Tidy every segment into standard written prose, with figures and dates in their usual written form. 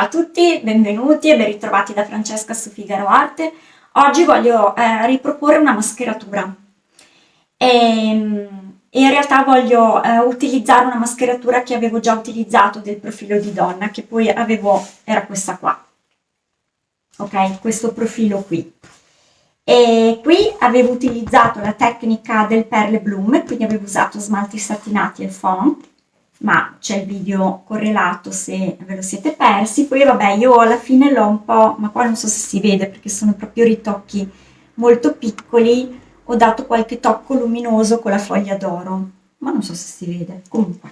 Ciao a tutti, benvenuti e ben ritrovati da Francesca su Figaro Arte. Oggi voglio riproporre una mascheratura e in realtà voglio utilizzare una mascheratura che avevo già utilizzato del profilo di donna, che poi era questa qua, ok? Questo profilo qui. E qui avevo utilizzato la tecnica del perle bloom, quindi avevo usato smalti satinati e fond, ma c'è il video correlato se ve lo siete persi. Poi vabbè, io alla fine l'ho un po', ma qua non so se si vede perché sono proprio ritocchi molto piccoli, ho dato qualche tocco luminoso con la foglia d'oro, ma non so se si vede, comunque.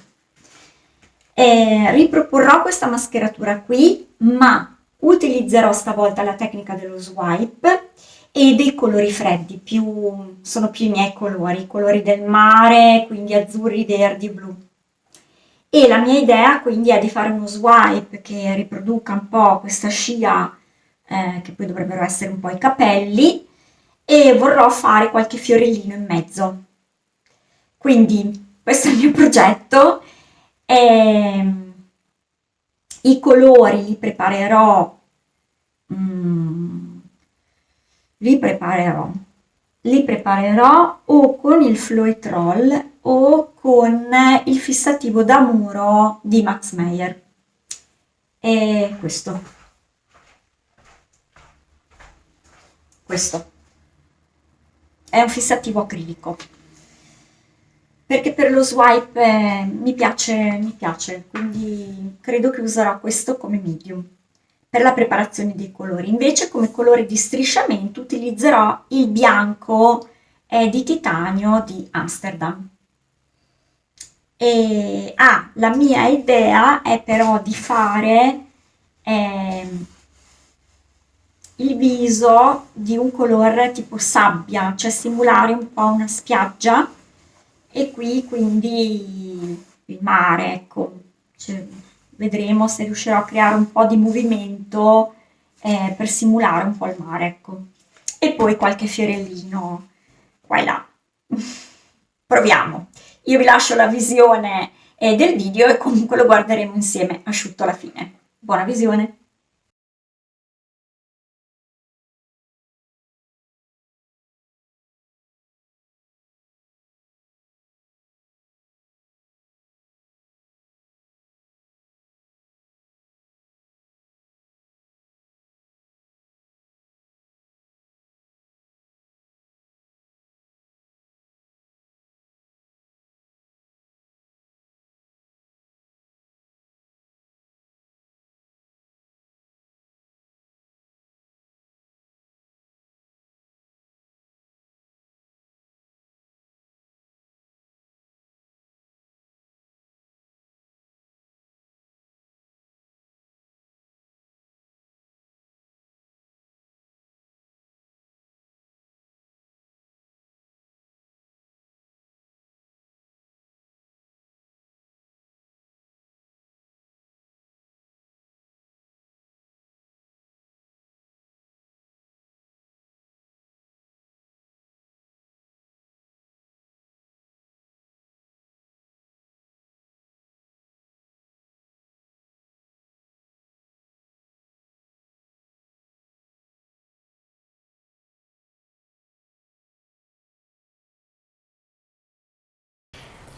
Riproporrò questa mascheratura qui, ma utilizzerò stavolta la tecnica dello swipe e dei colori freddi, sono più i miei colori, i colori del mare, quindi azzurri, verdi e blu. E la mia idea quindi è di fare uno swipe che riproduca un po' questa scia, che poi dovrebbero essere un po' i capelli, e vorrò fare qualche fiorellino in mezzo. Quindi questo è il mio progetto. Ehm, I colori mm, li preparerò, li preparerò o con il Floetrol o con il fissativo da muro di Max Meyer. E questo è un fissativo acrilico. Perché per lo swipe mi piace, quindi credo che userò questo come medium per la preparazione dei colori. Invece come colore di strisciamento utilizzerò il bianco di titanio di Amsterdam. La mia idea è però di fare ehm, il viso di un colore tipo sabbia, cioè simulare un po' una spiaggia e qui quindi il mare, ecco. Cioè, vedremo se riuscirò a creare un po' di movimento per simulare un po' il mare, ecco. E poi qualche fiorellino qua e là. Proviamo. Io vi lascio la visione del video e comunque lo guarderemo insieme asciutto alla fine. Buona visione!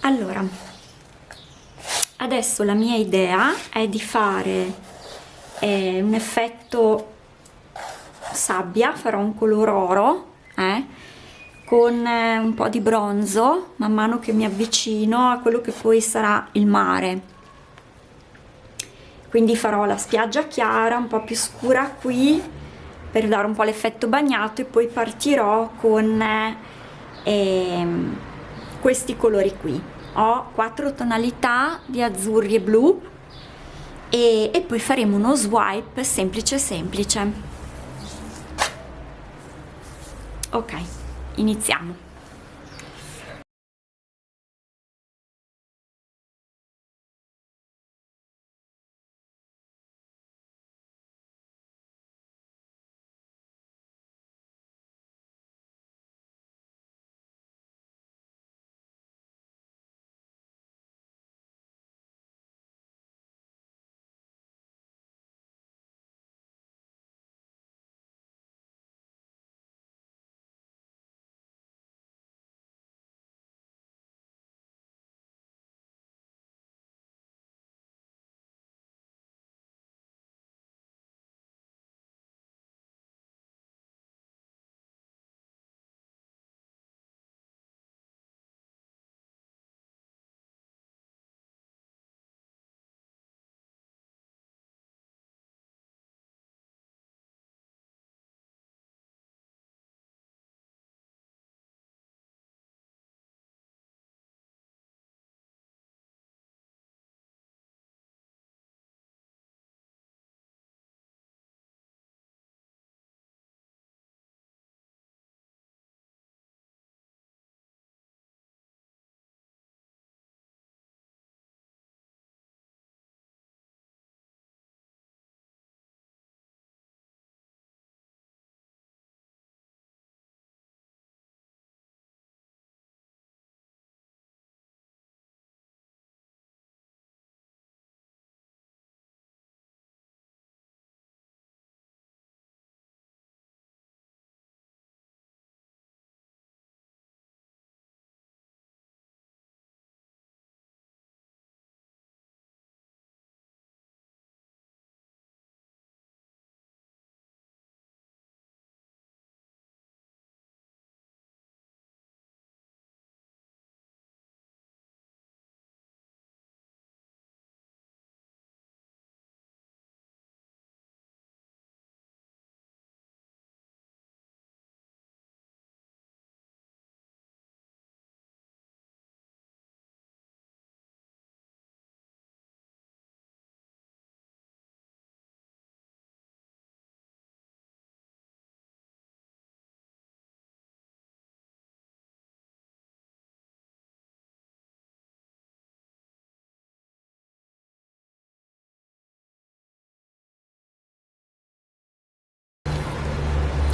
Allora, adesso la mia idea è di fare un effetto sabbia, farò un color oro con un po' di bronzo man mano che mi avvicino a quello che poi sarà il mare. Quindi farò la spiaggia chiara, un po' più scura qui per dare un po' l'effetto bagnato e poi partirò con questi colori qui. Ho 4 tonalità di azzurri e blu e poi faremo uno swipe semplice semplice. Ok, iniziamo.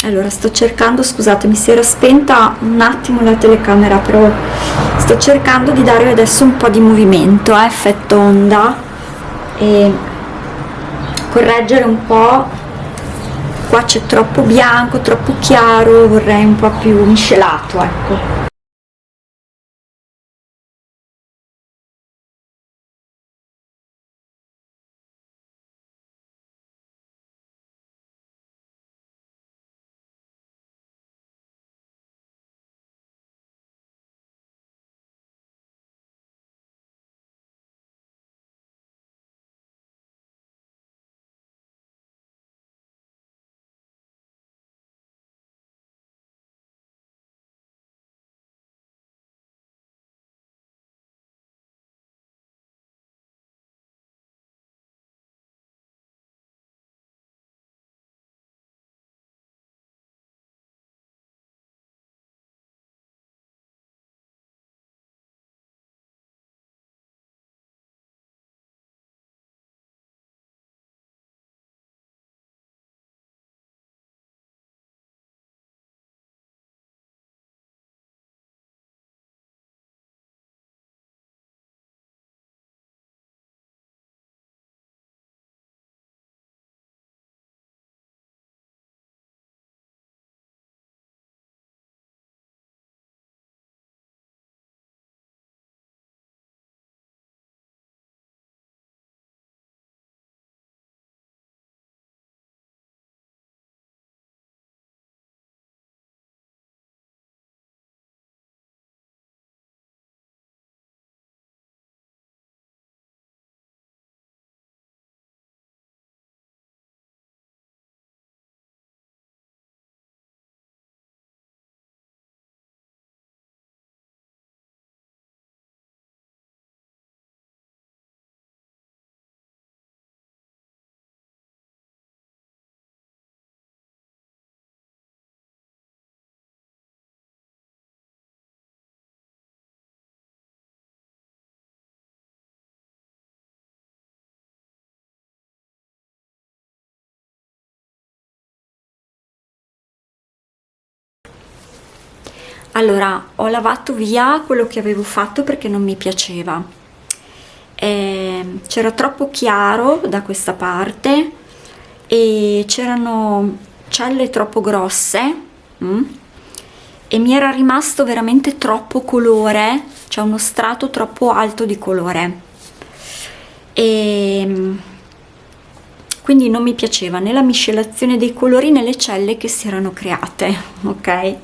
Allora, sto cercando, scusate, mi si era spenta un attimo la telecamera, però sto cercando di dare adesso un po' di movimento, effetto onda, e correggere un po'. Qua c'è troppo bianco, troppo chiaro, vorrei un po' più miscelato, ecco. Allora, ho lavato via quello che avevo fatto perché non mi piaceva. C'era troppo chiaro da questa parte e c'erano celle troppo grosse, mm, e mi era rimasto veramente troppo colore, cioè uno strato troppo alto di colore. E quindi non mi piaceva né la miscelazione dei colori né le celle che si erano create, ok?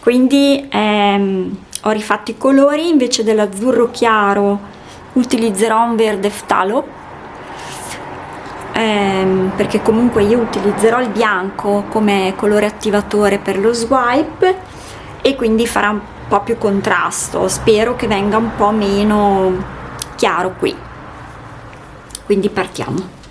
Quindi ho rifatto i colori, invece dell'azzurro chiaro utilizzerò un verde ftalo, perché comunque io utilizzerò il bianco come colore attivatore per lo swipe e quindi farà un po' più contrasto, spero che venga un po' meno chiaro qui, quindi partiamo.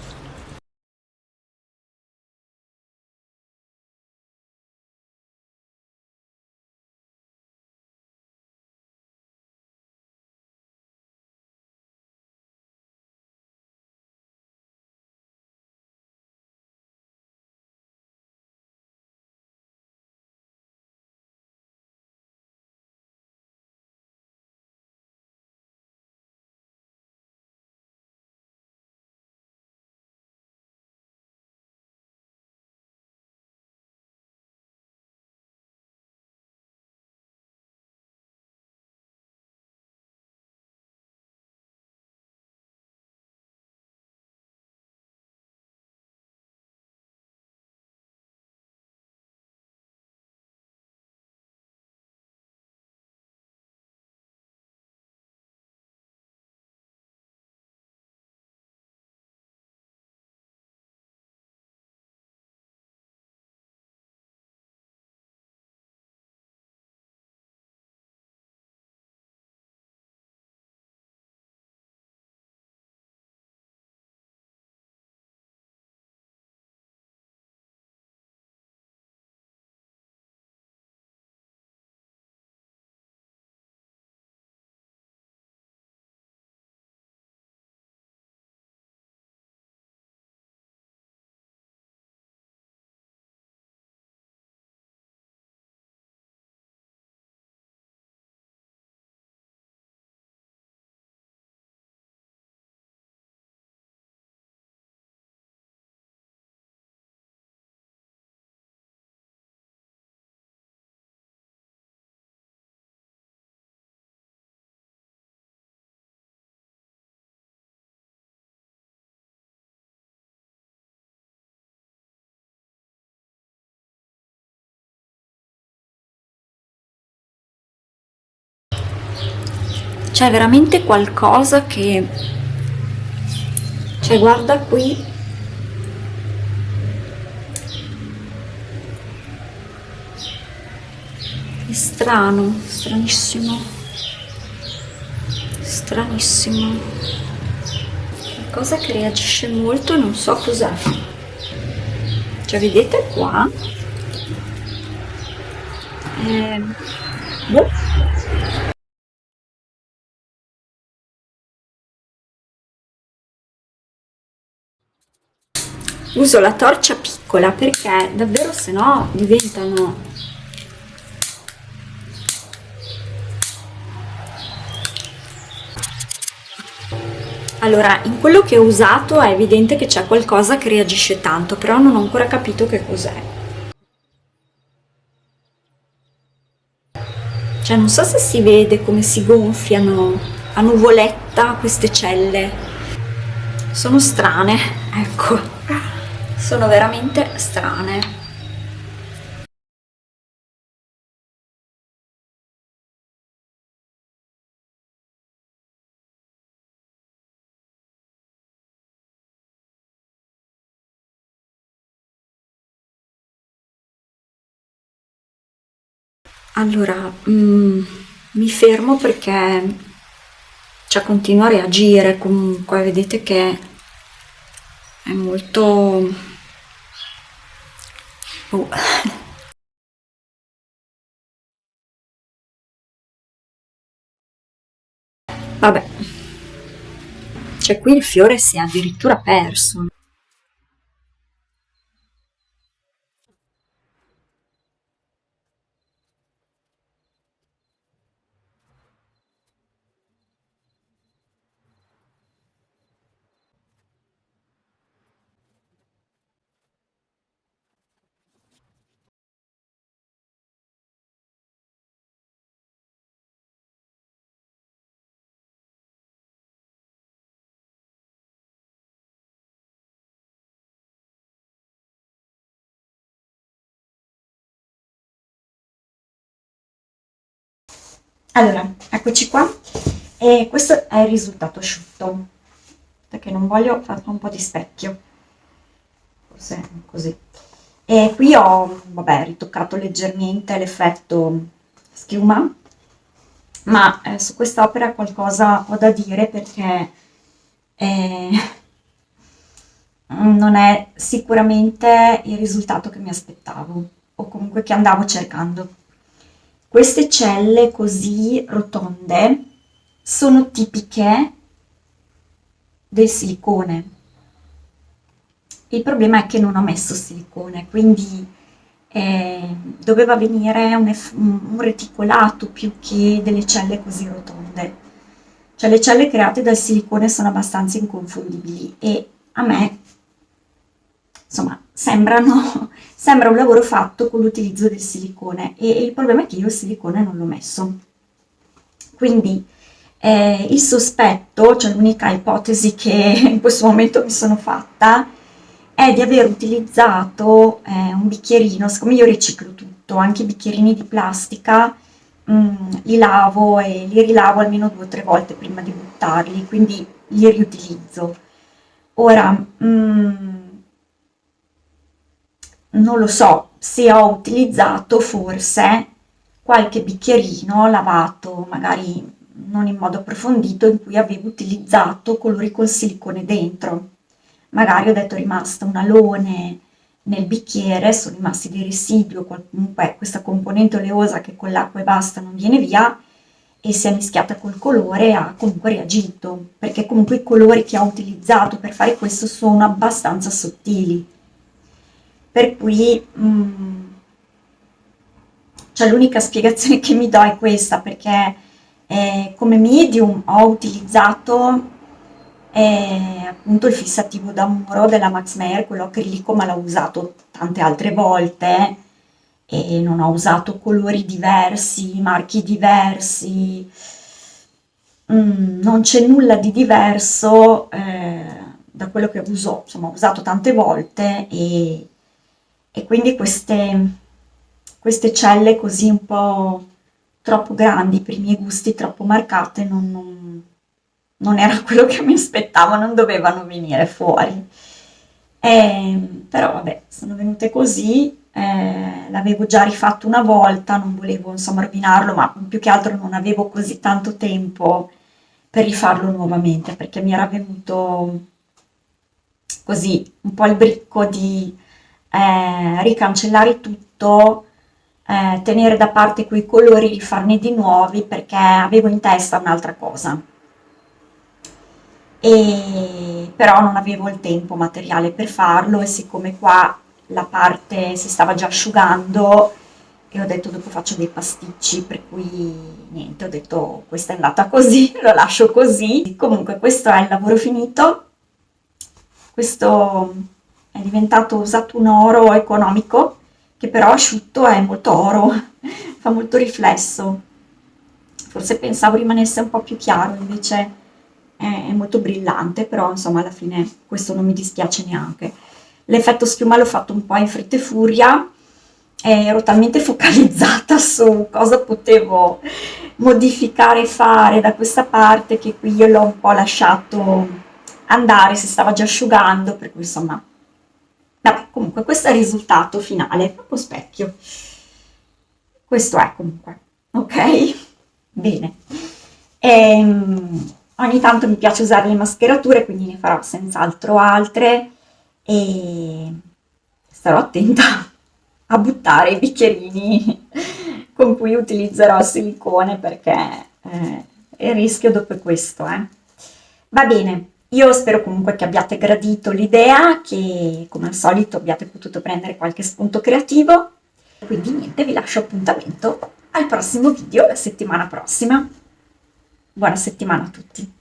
c'è veramente qualcosa che, cioè guarda qui, è strano, stranissimo, stranissimo, qualcosa che reagisce molto, non so cos'è. Cioè vedete qua, boh. Uso la torcia piccola perché davvero se no diventano. Allora, in quello che ho usato è evidente che c'è qualcosa che reagisce tanto, però non ho ancora capito che cos'è. Cioè non so se si vede come si gonfiano a nuvoletta queste celle. Sono strane, ecco, sono veramente strane. Allora, mi fermo perché cioè, continua a reagire comunque, vedete che è molto. Oh. Vabbè, cioè qui il fiore si è addirittura perso. Allora, eccoci qua e questo è il risultato asciutto, perché non voglio fare un po' di specchio, forse così. E qui ho, vabbè, ritoccato leggermente l'effetto schiuma, ma su quest'opera qualcosa ho da dire perché eh, non è sicuramente il risultato che mi aspettavo o comunque che andavo cercando. Queste celle così rotonde sono tipiche del silicone. Il problema è che non ho messo silicone, quindi doveva venire un reticolato più che delle celle così rotonde. Cioè le celle create dal silicone sono abbastanza inconfondibili e a me, insomma, sembra un lavoro fatto con l'utilizzo del silicone e il problema è che io il silicone non l'ho messo. Quindi il sospetto, cioè l'unica ipotesi che in questo momento mi sono fatta, è di aver utilizzato un bicchierino, siccome io riciclo tutto, anche i bicchierini di plastica, li lavo e li rilavo almeno 2 o 3 volte prima di buttarli, quindi li riutilizzo. Ora, non lo so se ho utilizzato forse qualche bicchierino lavato, magari non in modo approfondito, in cui avevo utilizzato colori col silicone dentro. Magari ho detto è rimasta un alone nel bicchiere, sono rimasti dei residui o comunque questa componente oleosa che con l'acqua e basta non viene via e si è mischiata col colore e ha comunque reagito, perché comunque i colori che ho utilizzato per fare questo sono abbastanza sottili. Per cui, cioè l'unica spiegazione che mi do è questa, perché come medium ho utilizzato appunto il fissativo da muro della Max Meyer, quello acrilico, ma l'ho usato tante altre volte e non ho usato colori diversi, marchi diversi. Non c'è nulla di diverso da quello che uso, insomma, ho usato tante volte e quindi queste celle così un po' troppo grandi per i miei gusti, troppo marcate, non era quello che mi aspettavo, non dovevano venire fuori. Però vabbè, sono venute così, l'avevo già rifatto una volta, non volevo insomma rovinarlo, ma più che altro non avevo così tanto tempo per rifarlo nuovamente, perché mi era venuto così un po' il bricco di ricancellare tutto, tenere da parte quei colori, rifarne di nuovi, perché avevo in testa un'altra cosa. Però non avevo il tempo materiale per farlo e siccome qua la parte si stava già asciugando e ho detto dopo faccio dei pasticci, per cui niente, ho detto questa è andata così, lo lascio così. Comunque questo è il lavoro finito, questo è diventato usato un oro economico che però asciutto è molto oro, fa molto riflesso. Forse pensavo rimanesse un po' più chiaro, invece è molto brillante, però insomma alla fine questo non mi dispiace neanche. L'effetto schiuma l'ho fatto un po' in fretta e furia, ero talmente focalizzata su cosa potevo modificare e fare da questa parte che qui io l'ho un po' lasciato andare, si stava già asciugando, per cui insomma, vabbè, comunque questo è il risultato finale, proprio specchio. Questo è comunque, ok? Bene. Ogni tanto mi piace usare le mascherature, quindi ne farò senz'altro altre e starò attenta a buttare i bicchierini con cui utilizzerò il silicone perché il rischio dopo è questo, eh. Va bene, io spero comunque che abbiate gradito l'idea, che come al solito abbiate potuto prendere qualche spunto creativo. Quindi niente, vi lascio appuntamento al prossimo video la settimana prossima. Buona settimana a tutti.